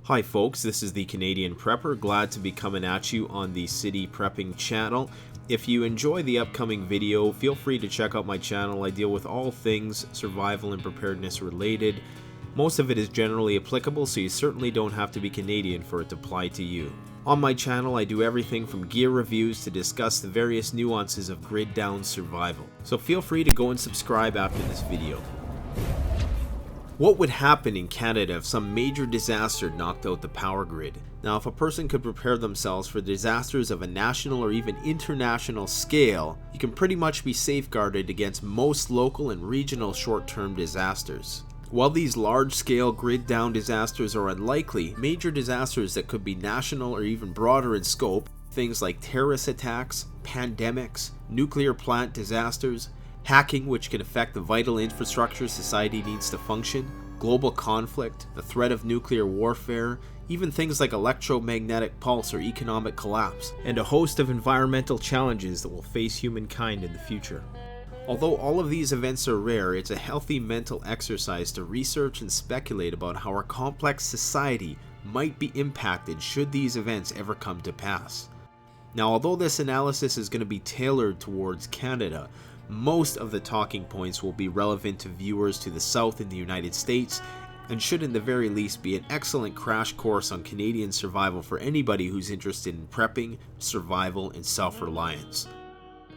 Hi folks, this is the Canadian Prepper, glad to be coming at you on the City Prepping channel. If you enjoy the upcoming video, feel free to check out my channel. I deal with all things survival and preparedness related. Most of it is generally applicable, so you certainly don't have to be Canadian for it to apply to you. On my channel, I do everything from gear reviews to discuss the various nuances of grid down survival. So feel free to go and subscribe after this video. What would happen in Canada if some major disaster knocked out the power grid? Now, if a person could prepare themselves for disasters of a national or even international scale, you can pretty much be safeguarded against most local and regional short-term disasters. While these large-scale grid-down disasters are unlikely, major disasters that could be national or even broader in scope, things like terrorist attacks, pandemics, nuclear plant disasters, hacking which can affect the vital infrastructure society needs to function, global conflict, the threat of nuclear warfare, even things like electromagnetic pulse or economic collapse, and a host of environmental challenges that will face humankind in the future. Although all of these events are rare, it's a healthy mental exercise to research and speculate about how our complex society might be impacted should these events ever come to pass. Now, although this analysis is going to be tailored towards Canada, most of the talking points will be relevant to viewers to the south in the United States and should in the very least be an excellent crash course on Canadian survival for anybody who's interested in prepping, survival, and self-reliance.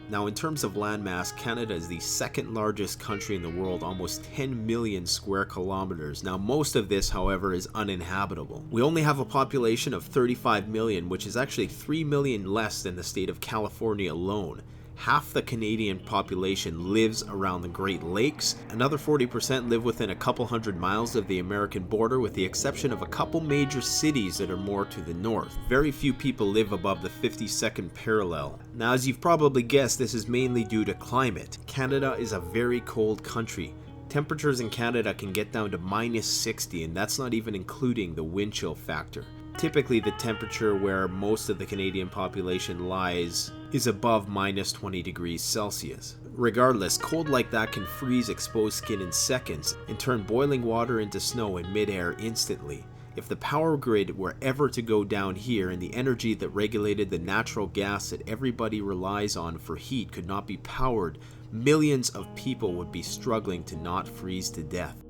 Now, in terms of landmass, Canada is the second largest country in the world, almost 10 million square kilometers. Now, most of this, however, is uninhabitable. We only have a population of 35 million, which is actually 3 million less than the state of California alone. Half the Canadian population lives around the Great Lakes. Another 40% live within a couple hundred miles of the American border, with the exception of a couple major cities that are more to the north. Very few people live above the 52nd parallel. Now, as you've probably guessed, this is mainly due to climate. Canada is a very cold country. Temperatures in Canada can get down to minus 60, and that's not even including the wind chill factor. Typically, the temperature where most of the Canadian population lies is above minus 20 degrees Celsius. Regardless, cold like that can freeze exposed skin in seconds and turn boiling water into snow in midair instantly. If the power grid were ever to go down here and the energy that regulated the natural gas that everybody relies on for heat could not be powered, millions of people would be struggling to not freeze to death.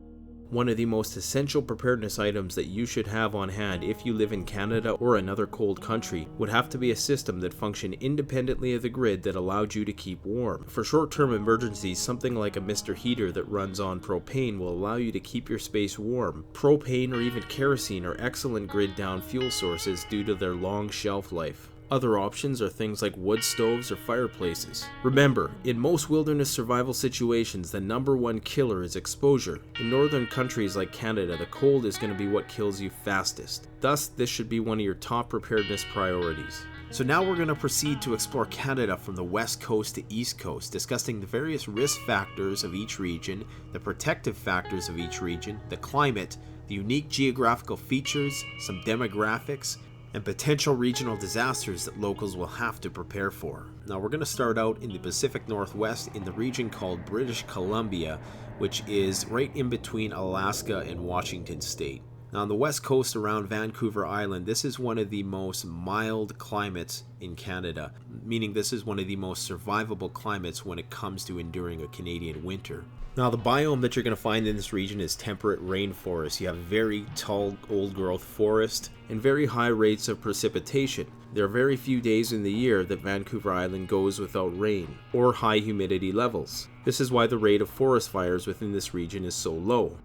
One of the most essential preparedness items that you should have on hand if you live in Canada or another cold country would have to be a system that functioned independently of the grid that allowed you to keep warm. For short-term emergencies, something like a Mr. Heater that runs on propane will allow you to keep your space warm. Propane or even kerosene are excellent grid-down fuel sources due to their long shelf life. Other options are things like wood stoves or fireplaces. Remember, in most wilderness survival situations, the number one killer is exposure. In northern countries like Canada, the cold is going to be what kills you fastest. Thus, this should be one of your top preparedness priorities. So now we're going to proceed to explore Canada from the west coast to east coast, discussing the various risk factors of each region, the protective factors of each region, the climate, the unique geographical features, some demographics, and potential regional disasters that locals will have to prepare for. Now, we're going to start out in the Pacific Northwest in the region called British Columbia, which is right in between Alaska and Washington State. Now, on the west coast around Vancouver Island, this is one of the most mild climates in Canada, meaning this is one of the most survivable climates when it comes to enduring a Canadian winter. Now, the biome that you're going to find in this region is temperate rainforest. You have very tall, old-growth forest and very high rates of precipitation. There are very few days in the year that Vancouver Island goes without rain or high humidity levels. This is why the rate of forest fires within this region is so low.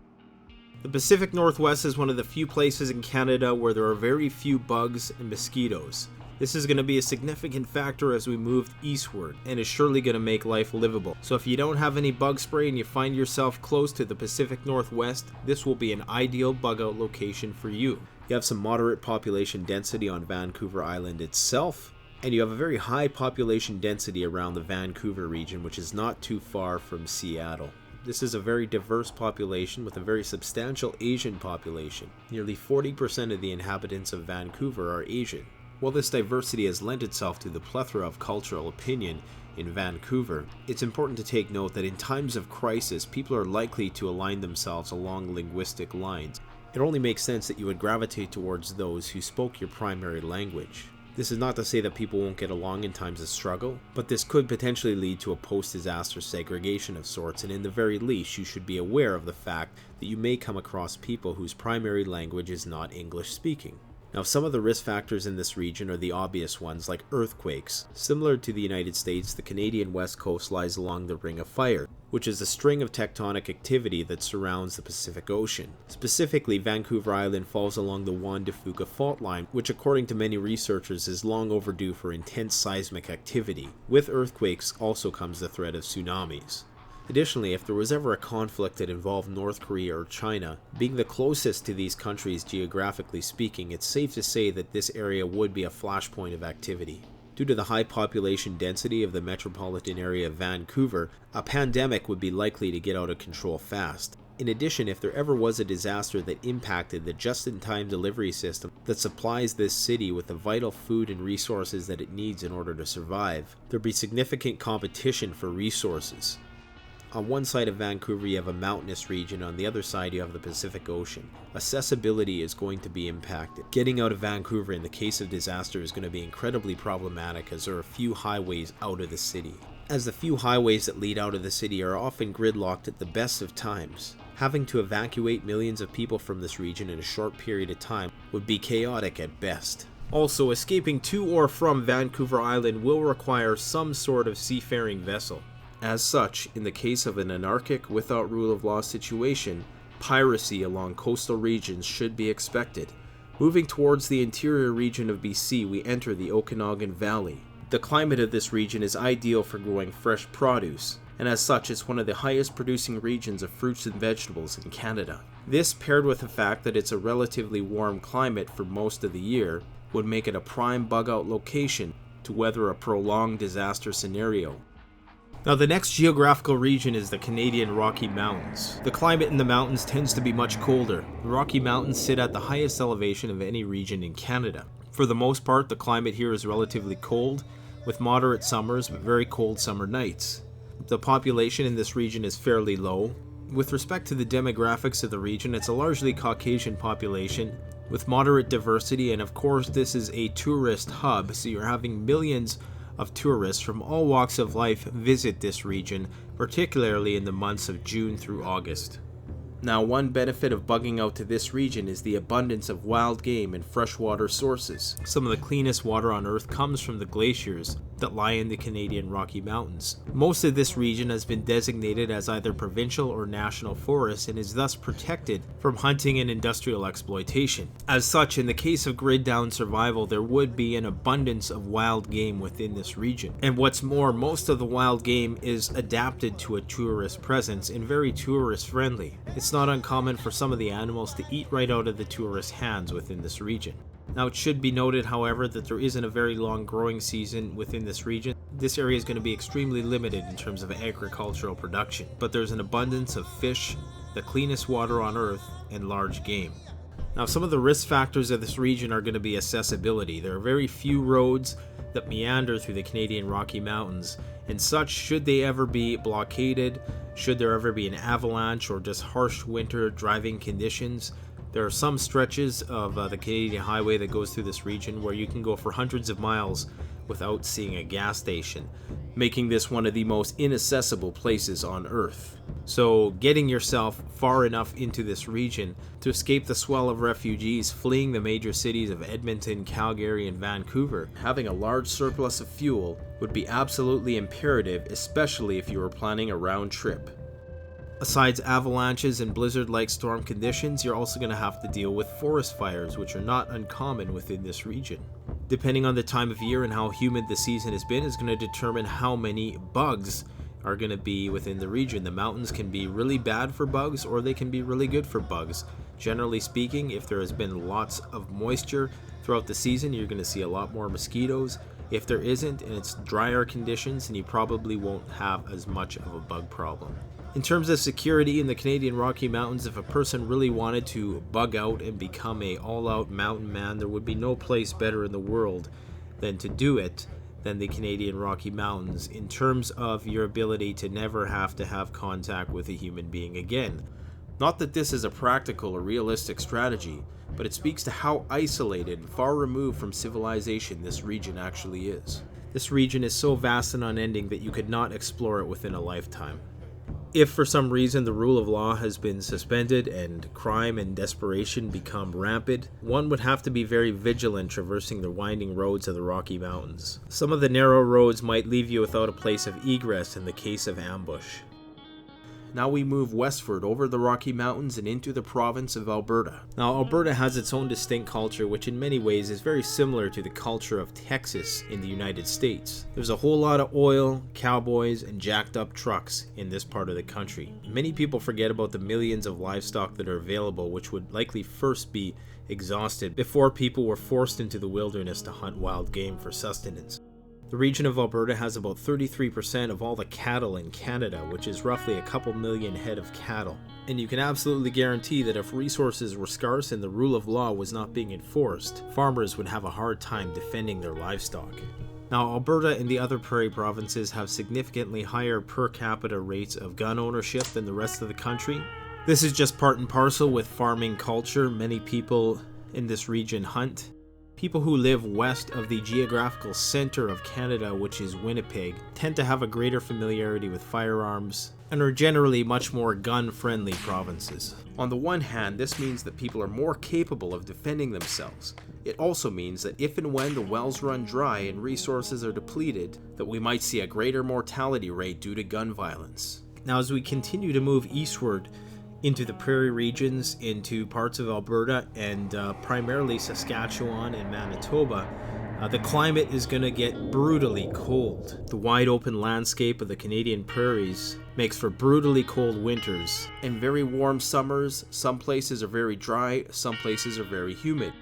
The Pacific Northwest is one of the few places in Canada where there are very few bugs and mosquitoes. This is going to be a significant factor as we move eastward and is surely going to make life livable. So if you don't have any bug spray and you find yourself close to the Pacific Northwest, this will be an ideal bug out location for you. You have some moderate population density on Vancouver Island itself, and you have a very high population density around the Vancouver region, which is not too far from Seattle. This is a very diverse population with a very substantial Asian population. Nearly 40% of the inhabitants of Vancouver are Asian. While this diversity has lent itself to the plethora of cultural opinion in Vancouver, it's important to take note that in times of crisis, people are likely to align themselves along linguistic lines. it only makes sense that you would gravitate towards those who spoke your primary language. This is not to say that people won't get along in times of struggle, but this could potentially lead to a post-disaster segregation of sorts, and in the very least, you should be aware of the fact that you may come across people whose primary language is not English speaking. Now, some of the risk factors in this region are the obvious ones, like earthquakes. Similar to the United States, the Canadian West Coast lies along the Ring of Fire, which is a string of tectonic activity that surrounds the Pacific Ocean. Specifically, Vancouver Island falls along the Juan de Fuca fault line, which according to many researchers is long overdue for intense seismic activity. With earthquakes also comes the threat of tsunamis. Additionally, if there was ever a conflict that involved North Korea or China, being the closest to these countries geographically speaking, it's safe to say that this area would be a flashpoint of activity. Due to the high population density of the metropolitan area of Vancouver, a pandemic would be likely to get out of control fast. In addition, if there ever was a disaster that impacted the just-in-time delivery system that supplies this city with the vital food and resources that it needs in order to survive, there'd be significant competition for resources. On one side of Vancouver you have a mountainous region, on the other side you have the Pacific Ocean. Accessibility is going to be impacted. Getting out of Vancouver in the case of disaster is going to be incredibly problematic as there are few highways out of the city. As the few highways that lead out of the city are often gridlocked at the best of times, having to evacuate millions of people from this region in a short period of time would be chaotic at best. Also, escaping to or from Vancouver Island will require some sort of seafaring vessel. As such, in the case of an anarchic, without rule of law situation, piracy along coastal regions should be expected. Moving towards the interior region of BC, we enter the Okanagan Valley. The climate of this region is ideal for growing fresh produce, and as such, it's one of the highest producing regions of fruits and vegetables in Canada. This, paired with the fact that it's a relatively warm climate for most of the year, would make it a prime bug-out location to weather a prolonged disaster scenario. Now, the next geographical region is the Canadian Rocky Mountains. The climate in the mountains tends to be much colder. The Rocky Mountains sit at the highest elevation of any region in Canada. For the most part, the climate here is relatively cold, with moderate summers but very cold summer nights. The population in this region is fairly low. With respect to the demographics of the region, it's a largely Caucasian population with moderate diversity, and of course this is a tourist hub, so you're having millions of tourists from all walks of life visit this region, particularly in the months of June through August. Now, one benefit of bugging out to this region is the abundance of wild game and freshwater sources. Some of the cleanest water on Earth comes from the glaciers that lie in the Canadian Rocky Mountains. Most of this region has been designated as either provincial or national forest and is thus protected from hunting and industrial exploitation. As such, in the case of grid-down survival, there would be an abundance of wild game within this region. And what's more, most of the wild game is adapted to a tourist presence and very tourist-friendly. It's not uncommon for some of the animals to eat right out of the tourists' hands within this region. Now, it should be noted, however, that there isn't a very long growing season within this region. This area is going to be extremely limited in terms of agricultural production, but there's an abundance of fish, the cleanest water on Earth, and large game. Now, some of the risk factors of this region are going to be accessibility. There are very few roads that meander through the Canadian Rocky Mountains, and such, should they ever be blockaded, should there ever be an avalanche or just harsh winter driving conditions, there are some stretches of the Canadian highway that goes through this region where you can go for hundreds of miles without seeing a gas station, making this one of the most inaccessible places on Earth. So getting yourself far enough into this region to escape the swell of refugees fleeing the major cities of Edmonton, Calgary, and Vancouver, having a large surplus of fuel would be absolutely imperative, especially if you were planning a round trip. Besides avalanches and blizzard-like storm conditions, you're also going to have to deal with forest fires, which are not uncommon within this region. Depending on the time of year and how humid the season has been is going to determine how many bugs are going to be within the region. The mountains can be really bad for bugs, or they can be really good for bugs. Generally speaking, if there has been lots of moisture throughout the season, you're going to see a lot more mosquitoes. If there isn't, and it's drier conditions, then you probably won't have as much of a bug problem. In terms of security in the Canadian Rocky Mountains, if a person really wanted to bug out and become a all-out mountain man, there would be no place better in the world than to do it than the Canadian Rocky Mountains, in terms of your ability to never have to have contact with a human being again. Not that this is a practical or realistic strategy, but it speaks to how isolated and far removed from civilization this region actually is. This region is so vast and unending that you could not explore it within a lifetime. If for some reason the rule of law has been suspended and crime and desperation become rampant, one would have to be very vigilant traversing the winding roads of the Rocky Mountains. Some of the narrow roads might leave you without a place of egress in the case of ambush. Now we move westward over the Rocky Mountains and into the province of Alberta. Now Alberta has its own distinct culture, which in many ways is very similar to the culture of Texas in the United States. There's a whole lot of oil, cowboys, and jacked up trucks in this part of the country. Many people forget about the millions of livestock that are available, which would likely first be exhausted before people were forced into the wilderness to hunt wild game for sustenance. The region of Alberta has about 33% of all the cattle in Canada, which is roughly a couple million head of cattle. And you can absolutely guarantee that if resources were scarce and the rule of law was not being enforced, farmers would have a hard time defending their livestock. Now, Alberta and the other prairie provinces have significantly higher per capita rates of gun ownership than the rest of the country. This is just part and parcel with farming culture. Many people in this region hunt. People who live west of the geographical center of Canada, which is Winnipeg, tend to have a greater familiarity with firearms and are generally much more gun-friendly provinces. On the one hand, this means that people are more capable of defending themselves. It also means that if and when the wells run dry and resources are depleted, that we might see a greater mortality rate due to gun violence. Now, as we continue to move eastward, into the prairie regions, into parts of Alberta and primarily Saskatchewan and Manitoba, the climate is going to get brutally cold. The wide open landscape of the Canadian prairies makes for brutally cold winters and very warm summers. Some places are very dry, some places are very humid.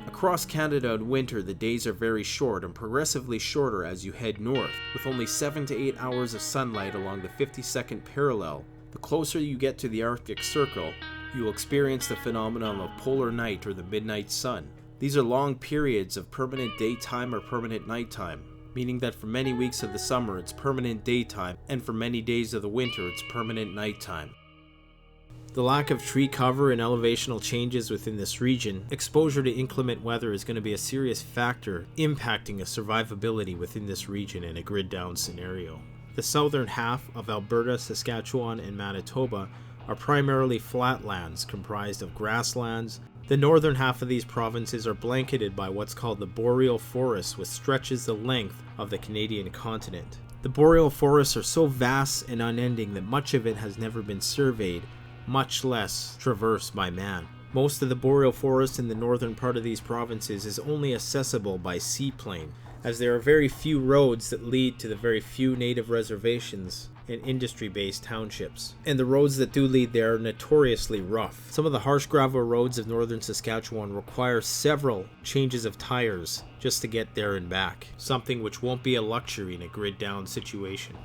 Across Canada in winter, the days are very short and progressively shorter as you head north, with only 7 to 8 hours of sunlight along the 52nd parallel. The closer you get to the Arctic Circle, you will experience the phenomenon of polar night or the midnight sun. These are long periods of permanent daytime or permanent nighttime, meaning that for many weeks of the summer it's permanent daytime, and for many days of the winter it's permanent nighttime. The lack of tree cover and elevational changes within this region, exposure to inclement weather is going to be a serious factor impacting a survivability within this region in a grid-down scenario. The southern half of Alberta, Saskatchewan, and Manitoba are primarily flatlands comprised of grasslands. The northern half of these provinces are blanketed by what's called the boreal forest, which stretches the length of the Canadian continent. The boreal forests are so vast and unending that much of it has never been surveyed, much less traversed by man. Most of the boreal forest in the northern part of these provinces is only accessible by seaplane, as there are very few roads that lead to the very few native reservations and industry-based townships. And the roads that do lead there are notoriously rough. Some of the harsh gravel roads of northern Saskatchewan require several changes of tires just to get there and back, something which won't be a luxury in a grid-down situation.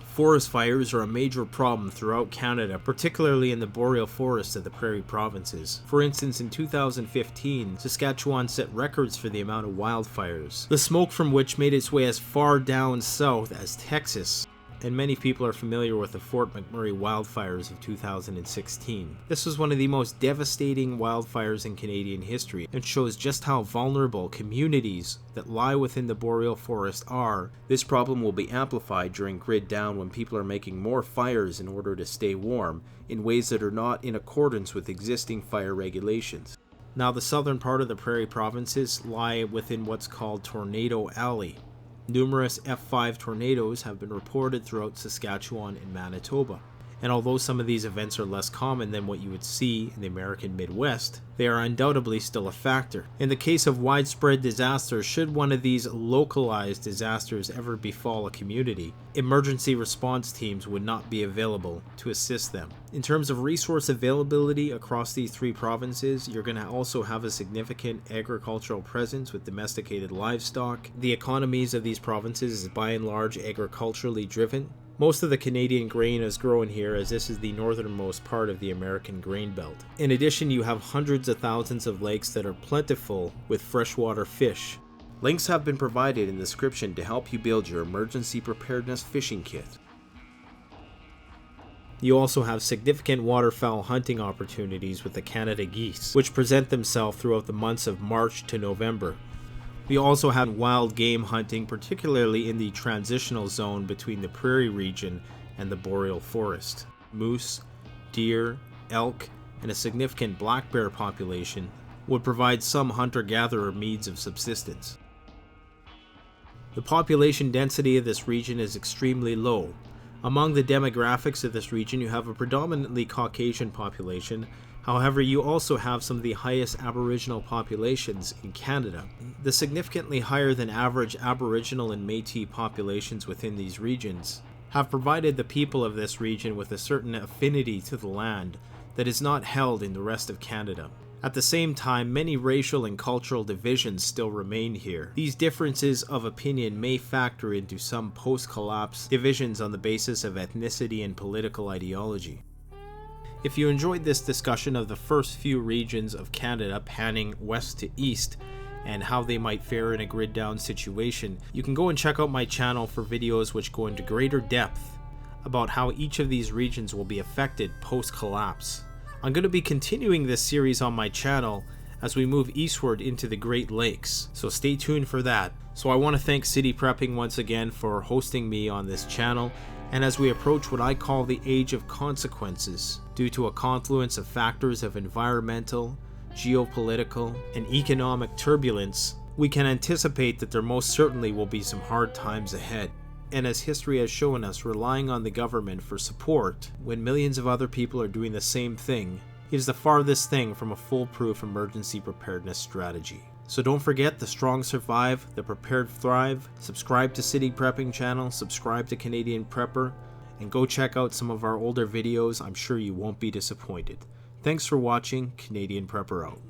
Forest fires are a major problem throughout Canada, particularly in the boreal forests of the Prairie Provinces. For instance, in 2015, Saskatchewan set records for the amount of wildfires, the smoke from which made its way as far down south as Texas. And many people are familiar with the Fort McMurray wildfires of 2016. This was one of the most devastating wildfires in Canadian history and shows just how vulnerable communities that lie within the boreal forest are. This problem will be amplified during grid down when people are making more fires in order to stay warm in ways that are not in accordance with existing fire regulations. Now, the southern part of the Prairie Provinces lie within what's called Tornado Alley. Numerous F5 tornadoes have been reported throughout Saskatchewan and Manitoba. And although some of these events are less common than what you would see in the American Midwest, they are undoubtedly still a factor. In the case of widespread disasters, should one of these localized disasters ever befall a community, emergency response teams would not be available to assist them. In terms of resource availability across these three provinces, you're going to also have a significant agricultural presence with domesticated livestock. The economies of these provinces is by and large agriculturally driven. Most of the Canadian grain is grown here, as this is the northernmost part of the American grain belt. In addition, you have hundreds of thousands of lakes that are plentiful with freshwater fish. Links have been provided in the description to help you build your emergency preparedness fishing kit. You also have significant waterfowl hunting opportunities with the Canada geese, which present themselves throughout the months of March to November. We also have wild game hunting, particularly in the transitional zone between the prairie region and the boreal forest. Moose, deer, elk, and a significant black bear population would provide some hunter-gatherer means of subsistence. The population density of this region is extremely low. Among the demographics of this region, you have a predominantly Caucasian population. However, you also have some of the highest Aboriginal populations in Canada. The significantly higher than average Aboriginal and Métis populations within these regions have provided the people of this region with a certain affinity to the land that is not held in the rest of Canada. At the same time, many racial and cultural divisions still remain here. These differences of opinion may factor into some post-collapse divisions on the basis of ethnicity and political ideology. If you enjoyed this discussion of the first few regions of Canada panning west to east and how they might fare in a grid down situation, you can go and check out my channel for videos which go into greater depth about how each of these regions will be affected post-collapse. I'm going to be continuing this series on my channel as we move eastward into the Great Lakes, so stay tuned for that. So I want to thank City Prepping once again for hosting me on this channel, and as we approach what I call the age of consequences, due to a confluence of factors of environmental, geopolitical, and economic turbulence, we can anticipate that there most certainly will be some hard times ahead. And as history has shown us, relying on the government for support when millions of other people are doing the same thing is the farthest thing from a foolproof emergency preparedness strategy. So don't forget, the strong survive, the prepared thrive. Subscribe to City Prepping channel, subscribe to Canadian Prepper, and go check out some of our older videos. I'm sure you won't be disappointed. Thanks for watching. Canadian Prepper out.